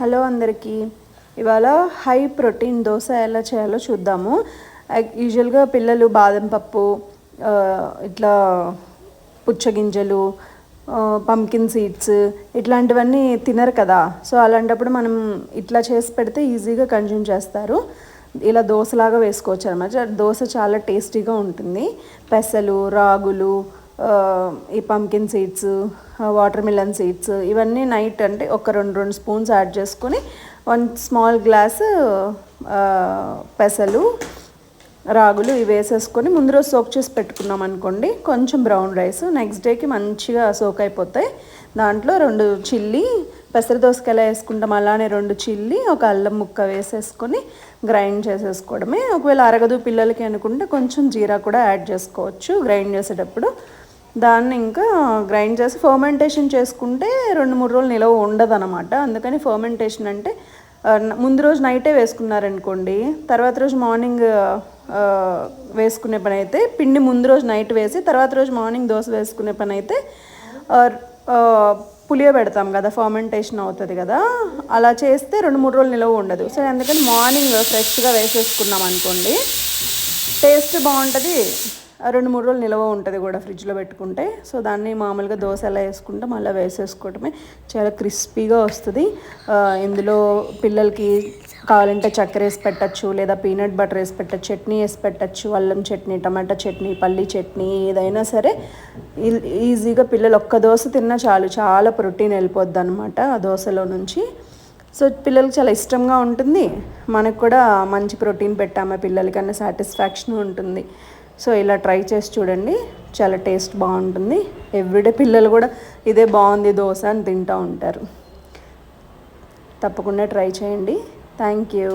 Hello అందరికీ. ఇవాళ high protein dosa ఎలా చేయాలో చూద్దాము. యూజువల్గా పిల్లలు బాదం పప్పు, ఇట్లా పుచ్చగింజలు, పంకిన్ సీడ్స్ ఇట్లాంటివన్నీ తినరు కదా. సో అలాంటప్పుడు మనం ఇట్లా చేసి పెడితే ఈజీగా కన్జ్యూమ్ చేస్తారు. ఇలా దోశలాగా వేసుకోవచ్చు అనమాట. దోశ చాలా టేస్టీగా ఉంటుంది. పెసలు, రాగులు, ఈ pumpkin seeds, water melon seeds ఇవన్నీ నైట్ అంటే ఒక రెండు స్పూన్స్ యాడ్ చేసుకొని 1 స్మాల్ గ్లాస్ పెసలు, రాగులు ఇవి వేసేసుకొని ముందు రోజు సోక్ చేసి పెట్టుకున్నాం అనుకోండి. కొంచెం బ్రౌన్ రైస్ నెక్స్ట్ డేకి మంచిగా సోక్ అయిపోతాయి. దాంట్లో 2 చిల్లీ, పెసర దోసకి ఎలా వేసుకుంటాం అలానే 2 చిల్లీ, ఒక అల్లం ముక్క వేసేసుకొని గ్రైండ్ చేసేసుకోవడమే. ఒకవేళ అరగదు పిల్లలకి అనుకుంటే కొంచెం జీరా కూడా యాడ్ చేసుకోవచ్చు గ్రైండ్ చేసేటప్పుడు. దాన్ని ఇంకా గ్రైండ్ చేసి ఫర్మెంటేషన్ చేసుకుంటే 2-3 రోజులు నిలవ ఉండదు అనమాట. అందుకని ఫర్మెంటేషన్ అంటే ముందు రోజు నైటే వేసుకున్నారనుకోండి, తర్వాత రోజు మార్నింగ్ వేసుకునే పని అయితే, పిండి ముందు రోజు నైట్ వేసి తర్వాత రోజు మార్నింగ్ దోశ వేసుకునే పని అయితే పులియ పెడతాం కదా, ఫర్మెంటేషన్ అవుతుంది కదా. అలా చేస్తే 2-3 రోజులు నిలవ ఉండదు. సో అందుకని మార్నింగ్ ఫ్రెష్గా వేసేసుకున్నాం అనుకోండి, టేస్ట్ బాగుంటుంది. 2-3 రోజులు నిలవ ఉంటుంది కూడా ఫ్రిడ్జ్లో పెట్టుకుంటే. సో దాన్ని మామూలుగా దోశ ఎలా వేసుకుంటాం అలా వేసేసుకోవటమే. చాలా క్రిస్పీగా వస్తుంది. ఇందులో పిల్లలకి కావాలంటే చక్కెర వేసి పెట్టచ్చు, లేదా పీనట్ బటర్ వేసి పెట్టచ్చు, చట్నీ వేసి పెట్టచ్చు, అల్లం చట్నీ, టమాటా చట్నీ, పల్లీ చట్నీ, ఏదైనా సరే ఈజీగా పిల్లలు ఒక్క దోశ తిన్నా చాలు, చాలా ప్రోటీన్ వెళ్ళిపోద్ది అనమాట ఆ దోశలో నుంచి. సో పిల్లలకి చాలా ఇష్టంగా ఉంటుంది, మనకు కూడా మంచి ప్రోటీన్ పెట్టామే పిల్లలకి అన్న సాటిస్ఫాక్షన్ ఉంటుంది. సో ఇలా ట్రై చేసి చూడండి, చాలా టేస్ట్ బాగుంటుంది. ఎవ్రీడే పిల్లలు కూడా ఇదే బాగుంది దోశ అని తింటూ ఉంటారు. తప్పకుండా ట్రై చేయండి. Thank you.